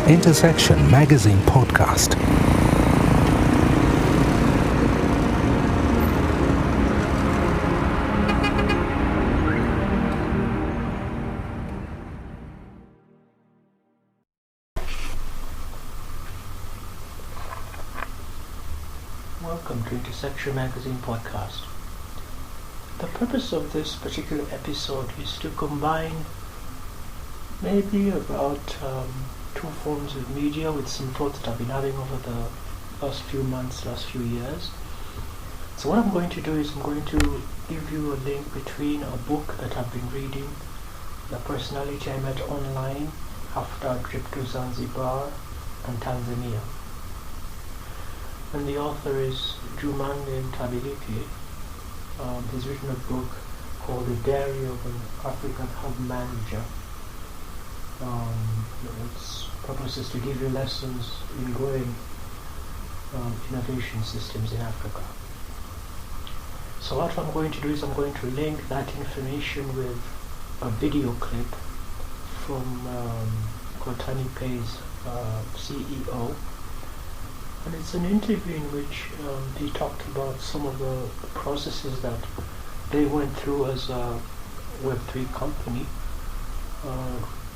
Intersection Magazine Podcast. Welcome to Intersection Magazine Podcast. The purpose of this particular episode is to combine maybe about two forms of media with some thoughts that I've been having over the last few months, last few years. So what I'm going to do is I'm going to give you a link between a book that I've been reading, the personality I met online after a trip to Zanzibar and Tanzania. And the author is Jumanne Mtambilike. He's written a book called The Diary of an African Hub Manager. Its purpose is to give you lessons in growing innovation systems in Africa. So what I'm going to do is I'm going to link that information with a video clip from Kotani Pay's CEO. And it's an interview in which he talked about some of the processes that they went through as a Web3 company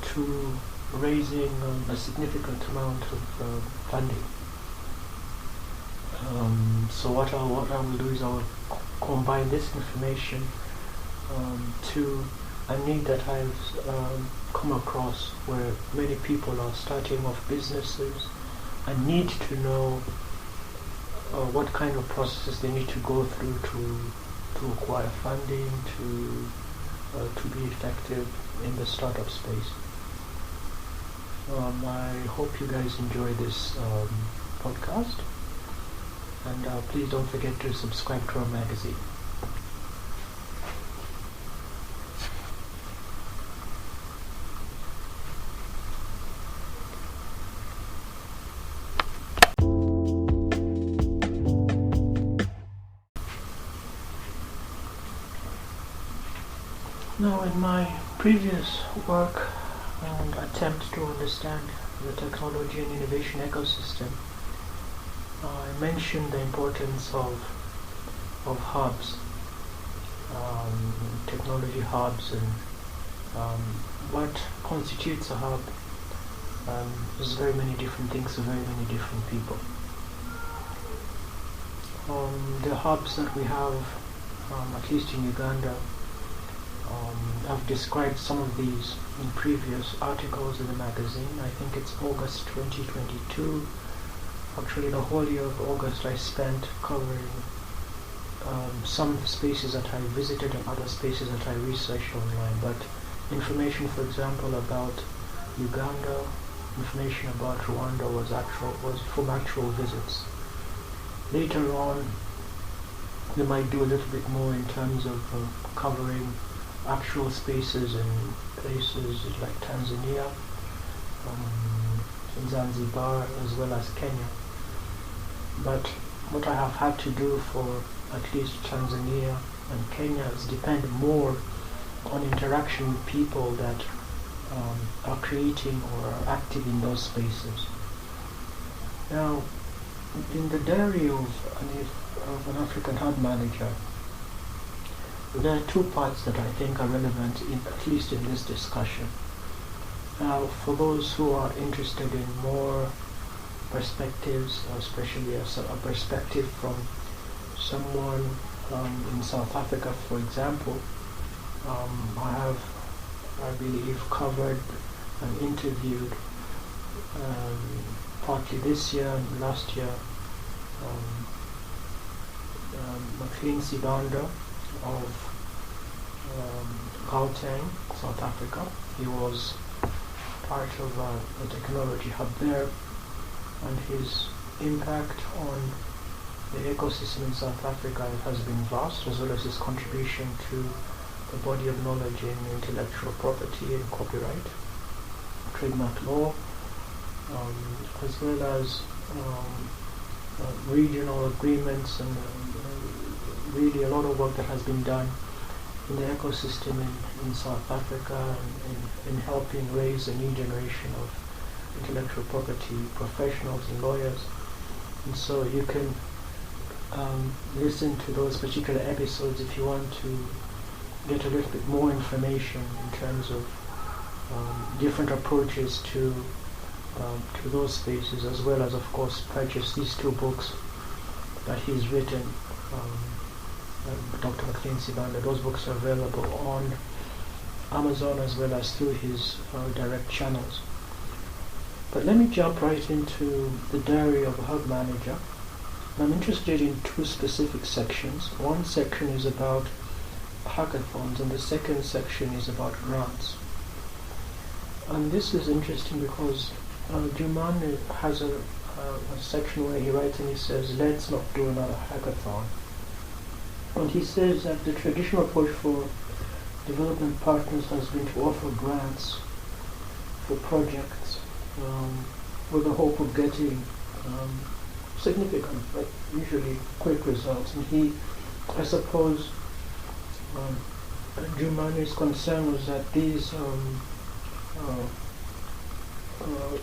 to raising a significant amount of funding. So what I will do is I will combine this information to a need that I've come across where many people are starting off businesses and need to know what kind of processes they need to go through to acquire funding, to be effective in the startup space. I hope you guys enjoy this podcast, and please don't forget to subscribe to our magazine. Now, in my previous work and attempt to understand the technology and innovation ecosystem, I mentioned the importance of hubs, technology hubs, and what constitutes a hub. There's very many different things for very many different people. The hubs that we have, at least in Uganda, I've described some of these in previous articles in the magazine. I think it's August 2022. Actually, the whole year of August I spent covering some spaces that I visited and other spaces that I researched online. But information, for example, about Uganda, information about Rwanda was from actual visits. Later on, we might do a little bit more in terms of covering actual spaces in places like Tanzania, Zanzibar, as well as Kenya. But what I have had to do for at least Tanzania and Kenya is depend more on interaction with people that are creating or are active in those spaces. Now, in the diary of an African hub manager, there are two parts that I think are relevant, at least in this discussion. Now, for those who are interested in more perspectives, especially a perspective from someone in South Africa, for example, I believe, covered and interviewed partly this year and last year Macharia of Gauteng, South Africa. He was part of a technology hub there, and his impact on the ecosystem in South Africa has been vast, as well as his contribution to the body of knowledge in intellectual property and copyright, trademark law, as well as regional agreements, and really a lot of work that has been done in the ecosystem in South Africa, in helping raise a new generation of intellectual property professionals and lawyers. And so you can listen to those particular episodes if you want to get a little bit more information in terms of different approaches to those spaces, as well as, of course, purchase these two books that he's written, Dr. McLean Sibanda. Those books are available on Amazon as well as through his direct channels. But let me jump right into the Diary of a Hub Manager. I'm interested in two specific sections. One section is about hackathons, and the second section is about grants. And this is interesting because Jumanne has a section where he writes and he says, let's not do another hackathon. And he says that the traditional approach for development partners has been to offer grants for projects with the hope of getting significant, but usually quick results. And he, I suppose, Jumanne's concern was that these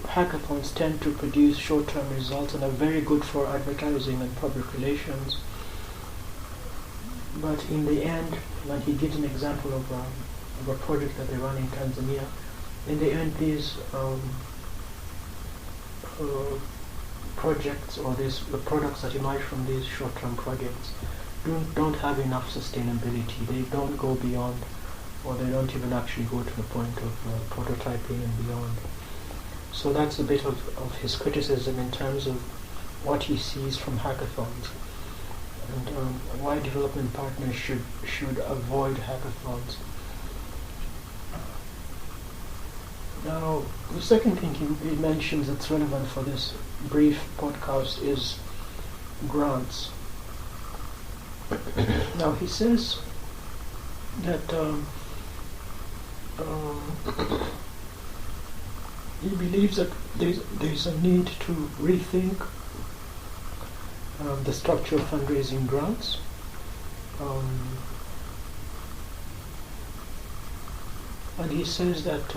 hackathons tend to produce short-term results and are very good for advertising and public relations. But in the end, when he gives an example of a project that they run in Tanzania, in the end these projects, or the products that emerge from these short-term projects don't have enough sustainability. They don't go beyond, or they don't even actually go to the point of prototyping and beyond. So that's a bit of his criticism in terms of what he sees from hackathons, and why development partners should avoid hackathons. Now, the second thing he mentions that's relevant for this brief podcast is grants. Now, he says that he believes that there's a need to rethink the structure of fundraising grants. And he says that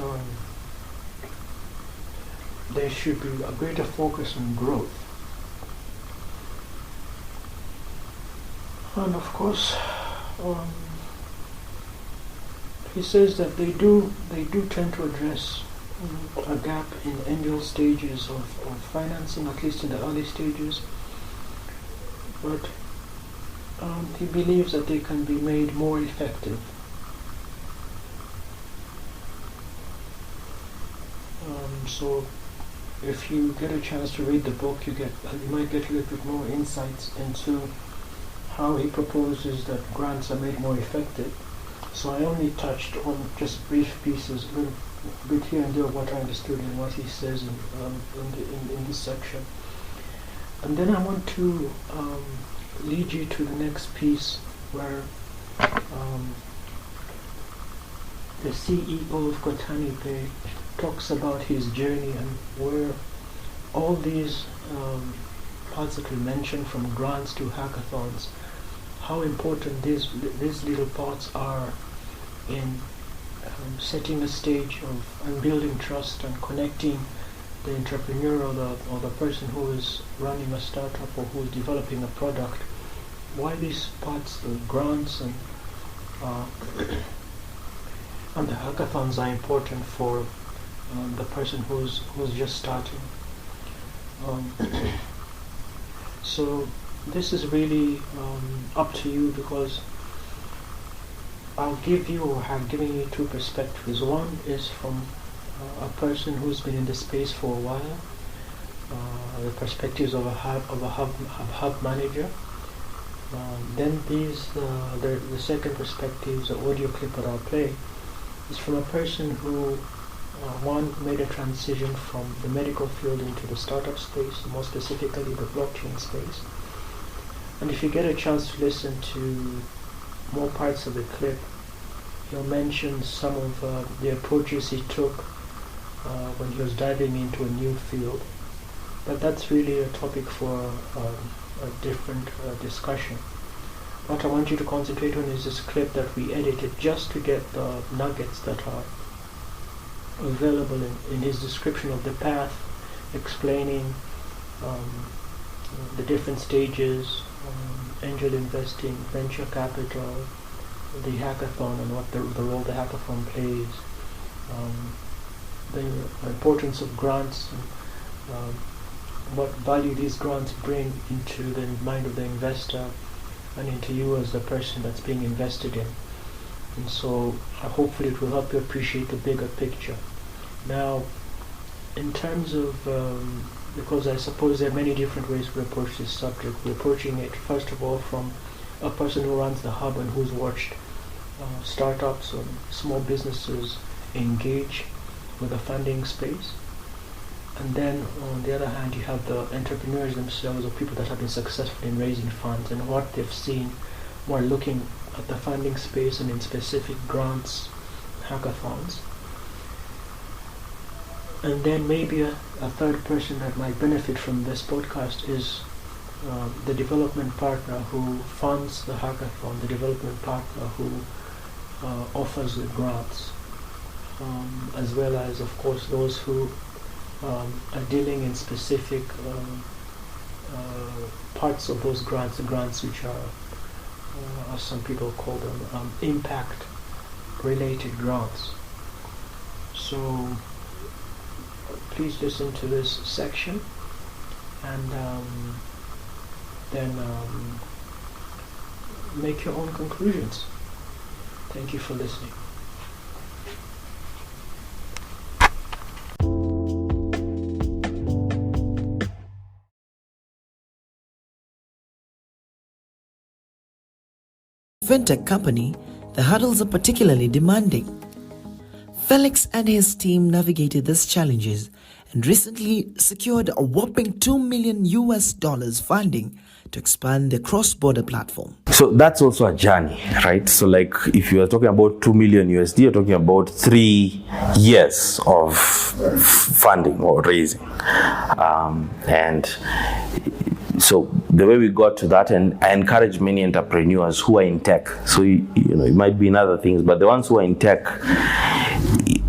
there should be a greater focus on growth. And of course, he says that they do tend to address a gap in angel stages of financing, at least in the early stages. But he believes that they can be made more effective. So if you get a chance to read the book, you might get a little bit more insights into how he proposes that grants are made more effective. So I only touched on just brief pieces, a little bit here and there of what I understood and what he says in this section. And then I want to lead you to the next piece where the CEO of Kotani talks about his journey and where all these parts that we mentioned, from grants to hackathons, how important these little parts are in setting a stage and building trust and connecting the entrepreneur or the person who is running a startup or who is developing a product. Why these parts, the grants and the hackathons, are important for the person who's just starting. So this is really up to you, because I'll give you, or have given you, two perspectives. One is from a person who's been in the space for a while, the perspectives of a hub manager. Then the second perspective, the audio clip that I'll play, is from a person who one made a transition from the medical field into the startup space, more specifically the blockchain space. And if you get a chance to listen to more parts of the clip, he'll mention some of the approaches he took when he was diving into a new field. But that's really a topic for a different discussion. What I want you to concentrate on is this clip that we edited just to get the nuggets that are available in his description of the path, explaining the different stages, angel investing, venture capital, the hackathon and what the role the hackathon plays, the importance of grants, and what value these grants bring into the mind of the investor and into you as the person that's being invested in. And so hopefully it will help you appreciate the bigger picture. Now, in terms of, because I suppose there are many different ways we approach this subject. We're approaching it first of all from a person who runs the hub and who's watched startups and small businesses engage with the funding space. And then on the other hand, you have the entrepreneurs themselves, or people that have been successful in raising funds and what they've seen while looking at the funding space and in specific grants, hackathons. And then maybe a third person that might benefit from this podcast is the development partner who funds the hackathon, the development partner who offers the grants, as well as, of course, those who are dealing in specific parts of those grants, the grants which are, as some people call them, impact-related grants. So please listen to this section and then make your own conclusions. Thank you for listening. Fintech company, the hurdles are particularly demanding. Felix and his team navigated these challenges and recently secured a whopping $2 million funding to expand their cross-border platform. So that's also a journey, right? So like if you are talking about $2 million USD, you're talking about 3 years of funding or raising. And so the way we got to that, and I encourage many entrepreneurs who are in tech, so you know, it might be in other things, but the ones who are in tech,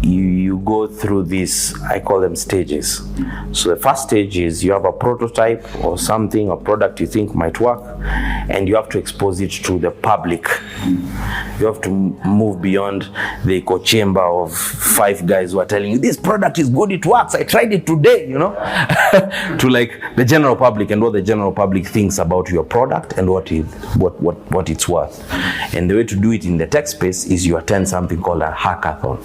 you go through these, I call them stages. So the first stage is you have a prototype or something, a product you think might work, and you have to expose it to the public. You have to move beyond the echo chamber of 5 guys who are telling you, this product is good, it works, I tried it today, you know, to like the general public and what the general public thinks about your product and what it's worth. And the way to do it in the tech space is you attend something called a hackathon.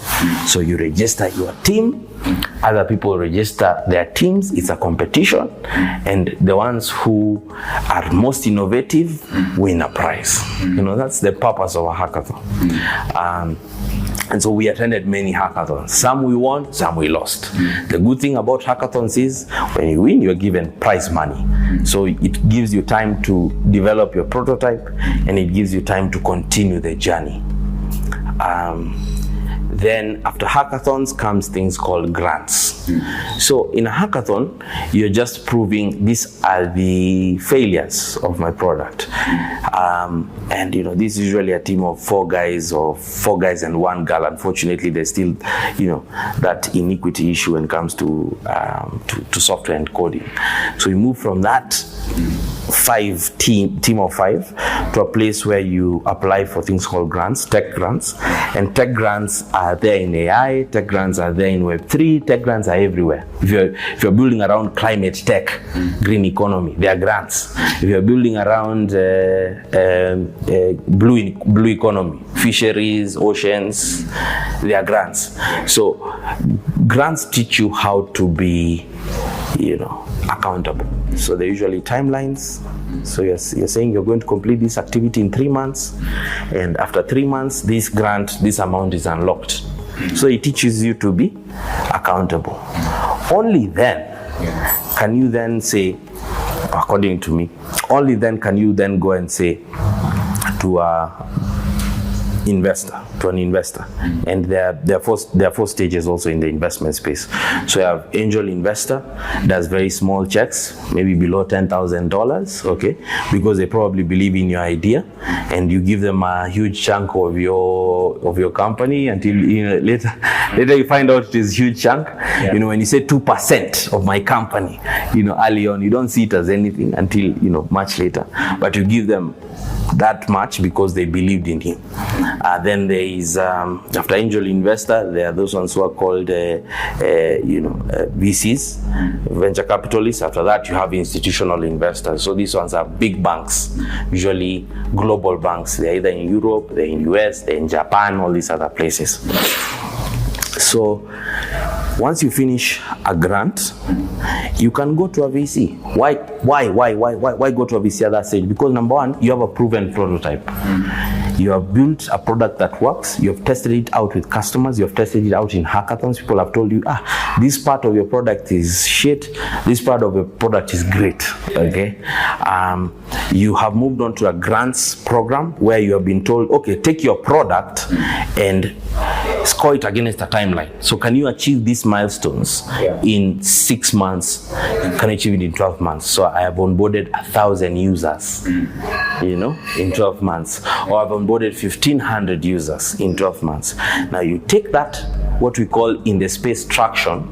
So you register your team, other people register their teams, it's a competition, and the ones who are most innovative win a prize. You know, that's the purpose of a hackathon. And so we attended many hackathons. Some we won, some we lost. The good thing about hackathons is when you win, you're given prize money. So it gives you time to develop your prototype, and it gives you time to continue the journey. Then after hackathons comes things called grants. So in a hackathon, you're just proving these are the failures of my product. And you know, this is usually a team of 4 guys or 4 guys and 1 girl. Unfortunately, there's still, you know, that inequity issue when it comes to software and coding. So you move from that team of 5 to a place where you apply for things called grants, tech grants. And tech grants are there in AI, tech grants are there in Web3, tech grants are everywhere. If you're building around climate tech, green economy, there are grants. If you're building around blue economy, fisheries, oceans, there are grants. So grants teach you how to be, you know, accountable. So they're usually timelines. So you're saying you're going to complete this activity in 3 months, and after 3 months, this amount is unlocked. So it teaches you to be accountable. Only then can you then say, according to me, only then can you then go and say to investor, and there are four stages also in the investment space. So you have angel investor, that's very small checks, maybe below $10,000, okay, because they probably believe in your idea, and you give them a huge chunk of your company until later you find out it is huge chunk. When you say 2% of my company, early on, you don't see it as anything until much later, but you give them that much because they believed in him. Then there is after angel investor, there are those ones who are called VCs, venture capitalists. After that, you have institutional investors. So these ones are big banks, usually global banks. They're either in Europe, they're in US, they're in Japan, all these other places. So once you finish a grant, you can go to a VC. Why go to a VC at that stage? Because number one, you have a proven prototype. You have built a product that works. You have tested it out with customers. You have tested it out in hackathons. People have told you, this part of your product is shit. This part of your product is great. Okay. You have moved on to a grants program where you have been told, okay, take your product and score it against a timeline. So can you achieve these milestones in 6 months? Can you achieve it in 12 months? So I have onboarded 1,000 users, in 12 months. Or I've onboarded 1,500 users in 12 months. Now you take that, what we call in the space traction,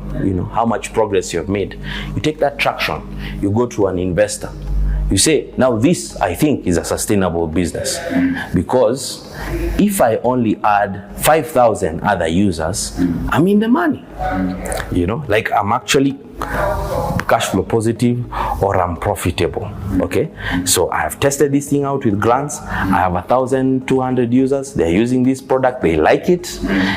how much progress you have made. You take that traction, you go to an investor. You say, now this, I think, is a sustainable business, because if I only add 5,000 other users, I'm in the money. Like I'm actually cash flow positive, or I'm profitable. Okay, so I have tested this thing out with grants. I have 1,200 users. They're using this product. They like it.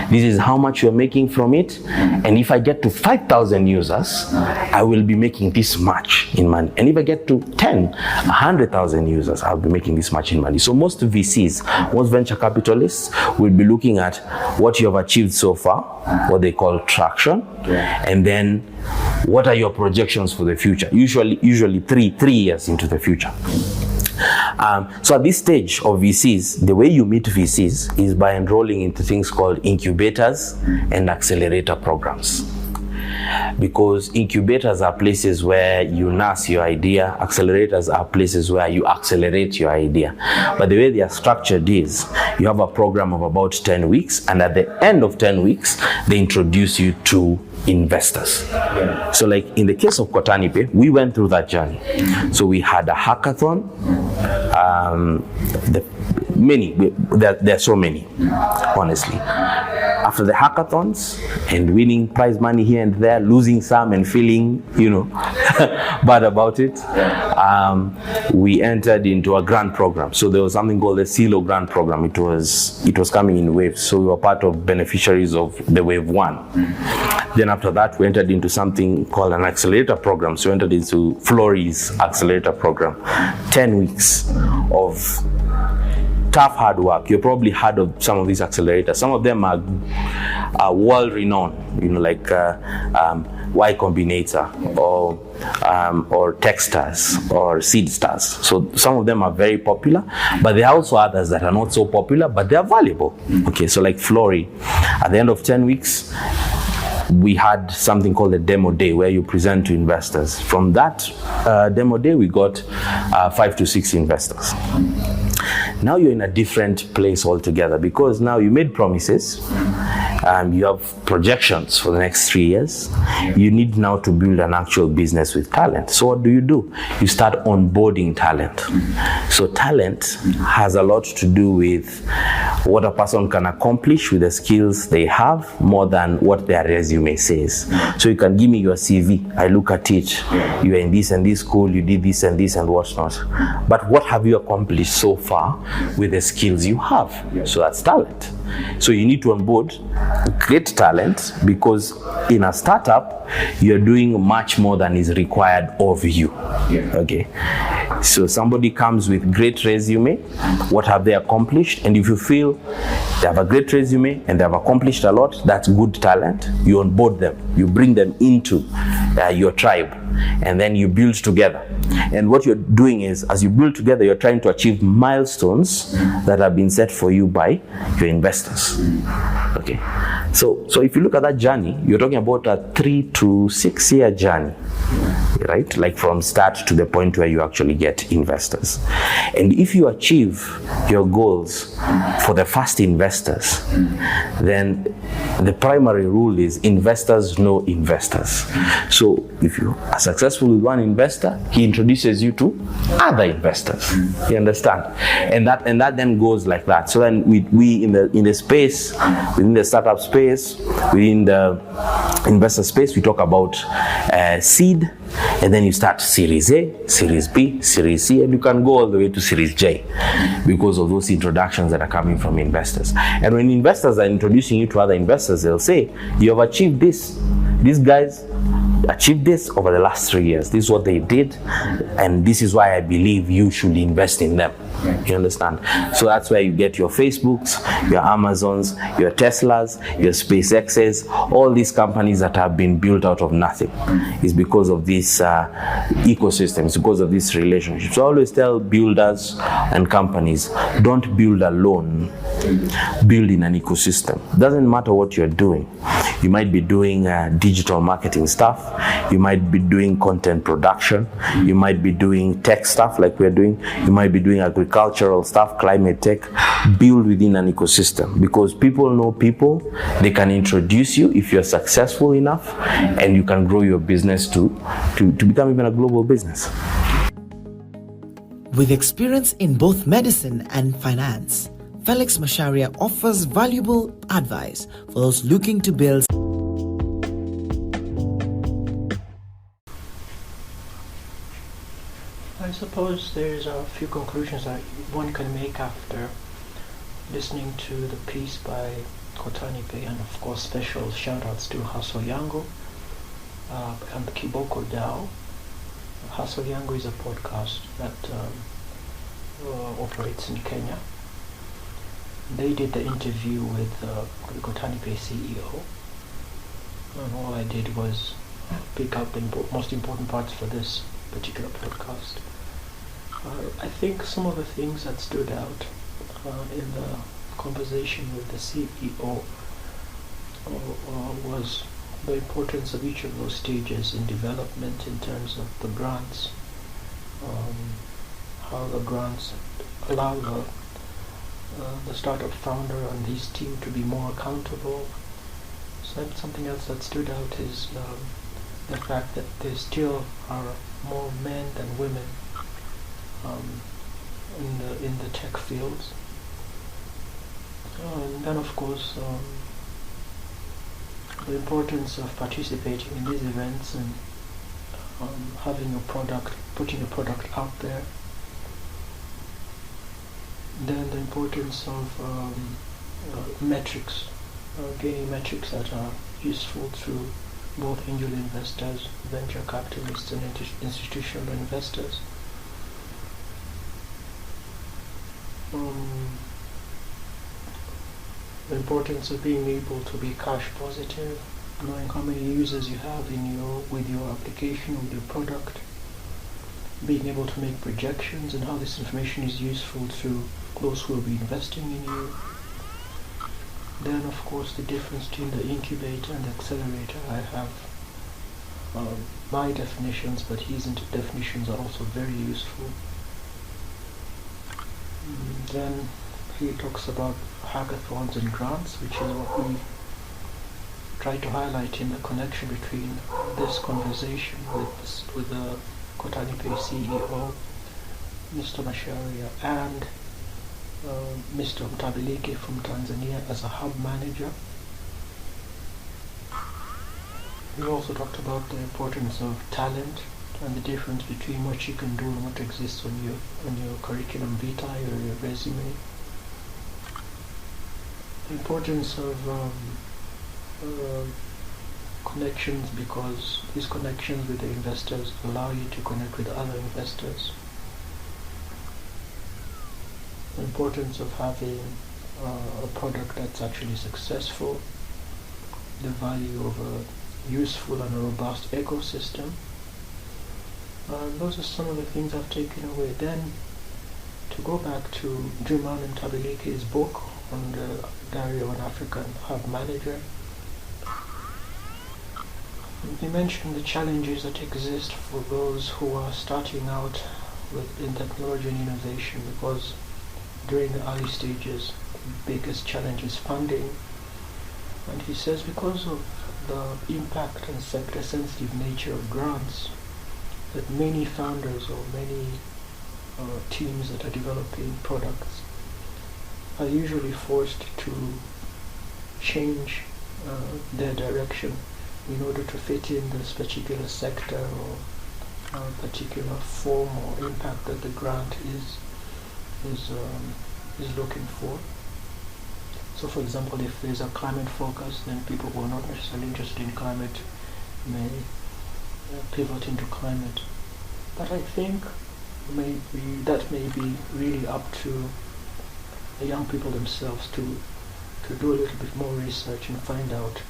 This is how much you're making from it. And if I get to 5,000 users, I will be making this much in money. And if I get to 100,000 users, I'll be making this much in money. So most VCs, most venture capitalists will be looking at what you have achieved so far, what they call traction, and then what are your projections for the future? Usually three years into the future. So at this stage of VCs, the way you meet VCs is by enrolling into things called incubators and accelerator programs. Because incubators are places where you nurse your idea, accelerators are places where you accelerate your idea. But the way they are structured is, you have a program of about 10 weeks, and at the end of 10 weeks, they introduce you to investors. So like in the case of Kotani, we went through that journey. So we had a hackathon. There are so many, honestly. After the hackathons and winning prize money here and there, losing some and feeling, bad about it, we entered into a grant program. So there was something called the CELO grant program. It was coming in waves. So we were part of beneficiaries of the wave 1. Then after that, we entered into something called an accelerator program. So we entered into Florey's accelerator program. 10 weeks of tough hard work. You probably heard of some of these accelerators. Some of them are world-renowned, like Y Combinator or Techstars or Seedstars. So some of them are very popular, but there are also others that are not so popular, but they are valuable. Okay, so like Florey, at the end of 10 weeks, we had something called a demo day where you present to investors. From that demo day, we got 5 to 6 investors. Now you're in a different place altogether, because now you made promises, you have projections for the next 3 years. You need now to build an actual business with talent. So what do? You start onboarding talent. So talent has a lot to do with what a person can accomplish with the skills they have, more than what their resume says. So you can give me your CV. I look at it. You are in this and this school, you did this and this and whatnot. But what have you accomplished so far with the skills you have? So that's talent. So you need to onboard great talent, because in a startup, you're doing much more than is required of you. Okay. So somebody comes with great resume, what have they accomplished? And if you feel they have a great resume and they have accomplished a lot, that's good talent. You onboard them, you bring them into your tribe, and then you build together. And what you're doing is, as you build together, you're trying to achieve milestones that have been set for you by your investors. Okay, so if you look at that journey, you're talking about a 3 to 6 year journey, right? Like from start to the point where you actually get investors. And if you achieve your goals for the first investors, then the primary rule is investors know investors. So if you are successful with one investor, he introduces you to other investors. You understand? And that then goes like that. So then we in the space, within the startup space, within the investor space, we talk about seed, and then you start Series A, Series B, Series C, and you can go all the way to Series J because of those introductions that are coming from investors. And when investors are introducing you to other investors, they'll say, you have achieved this. These guys achieved this over the last 3 years. This is what they did, and this is why I believe you should invest in them. You understand? So that's where you get your Facebooks, your Amazons, your Teslas, your SpaceXs, all these companies that have been built out of nothing. It's because of these ecosystems, because of these relationships. So I always tell builders and companies, don't build alone, build in an ecosystem. Doesn't matter what you're doing. You might be doing digital marketing stuff. You might be doing content production. You might be doing tech stuff like we're doing. You might be doing agricultural stuff, climate tech. Build within an ecosystem, because people know people. They can introduce you if you're successful enough, and you can grow your business to become even a global business. With experience in both medicine and finance, Felix Macharia offers valuable advice for those looking to build. I suppose there's a few conclusions that one can make after listening to the piece by Kotani, and of course special shout-outs to Hustle Yango and Kiboko Dao. Hustle Yango is a podcast that operates in Kenya. They did the interview with the Kotani CEO, and all I did was pick up the most important parts for this particular podcast. I think some of the things that stood out in the conversation with the CEO was the importance of each of those stages in development in terms of the grants, how the grants allow the startup founder and his team to be more accountable. So something else that stood out is the fact that there still are more men than women in the tech fields. And then of course the importance of participating in these events and having your product, putting your product out there. Then the importance of metrics, gaining metrics that are useful to both angel investors, venture capitalists, and institutional investors. The importance of being able to be cash positive, knowing how many users you have with your application, with your product, being able to make projections and how this information is useful to those who will be investing in you. Then of course the difference between the incubator and the accelerator. I have my definitions, but his definitions are also very useful. Then he talks about hackathons and grants, which is what we try to highlight in the connection between this conversation with the Kotani CEO, Mr. Macharia, and Mr. Mtambilike from Tanzania as a hub manager. We also talked about the importance of talent and the difference between what you can do and what exists on your curriculum vitae or your resume. The importance of connections, because these connections with the investors allow you to connect with other investors. The importance of having a product that's actually successful, the value of useful and robust ecosystem. Those are some of the things I've taken away. Then, to go back to Jumanne Mtambilike's book on the Diary of an African Hub Manager, he mentioned the challenges that exist for those who are starting out in technology and innovation, because during the early stages, the biggest challenge is funding. And he says because of the impact and sector-sensitive nature of grants, that many founders or many teams that are developing products are usually forced to change their direction in order to fit in this particular sector or particular form or impact that the grant is looking for. So, for example, if there's a climate focus, then people who are not necessarily interested in climate may pivot into climate. But I think that may be really up to the young people themselves to do a little bit more research and find out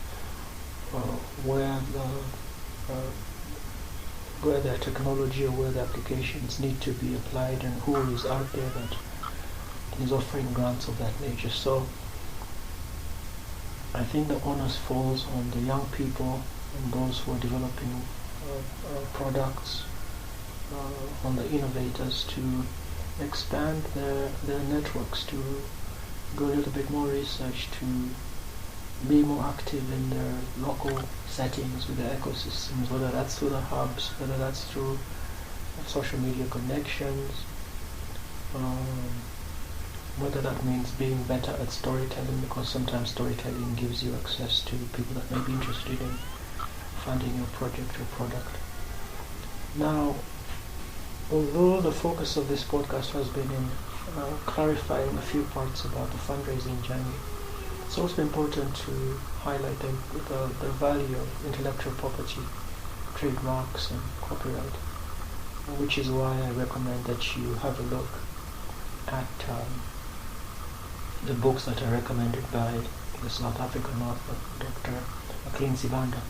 where their technology or where the applications need to be applied and who is out there that is offering grants of that nature. So I think the onus falls on the young people and those who are developing products, on the innovators to expand their networks, to do a little bit more research, to be more active in their local settings with their ecosystems, whether that's through the hubs, whether that's through social media connections, whether that means being better at storytelling, because sometimes storytelling gives you access to people that may be interested in funding your project or product. Now, although the focus of this podcast has been in clarifying a few parts about the fundraising journey, it's also important to highlight the value of intellectual property, trademarks and copyright, which is why I recommend that you have a look at the books that are recommended by the South African author, Dr. Maclean Sibanda.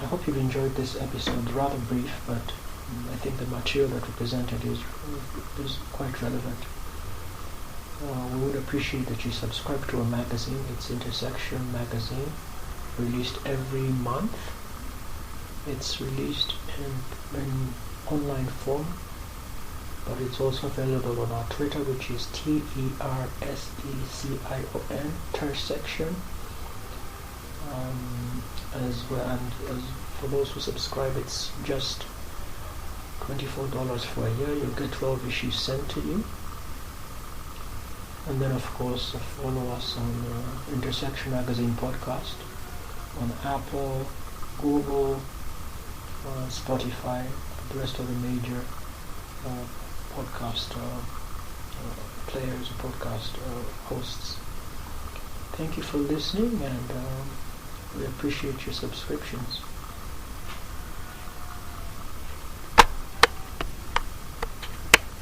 I hope you've enjoyed this episode, rather brief, but I think the material that we presented is quite relevant. We would appreciate that you subscribe to a magazine. It's Intersection Magazine, released every month. It's released in online form, but it's also available on our Twitter, which is TERSECION, Tersection. As well, and as for those who subscribe, it's just $24 for a year. You'll get 12 issues sent to you. And then, of course, follow us on Intersection Magazine podcast on Apple, Google, Spotify, the rest of the major podcast players, podcast hosts. Thank you for listening, and we appreciate your subscriptions.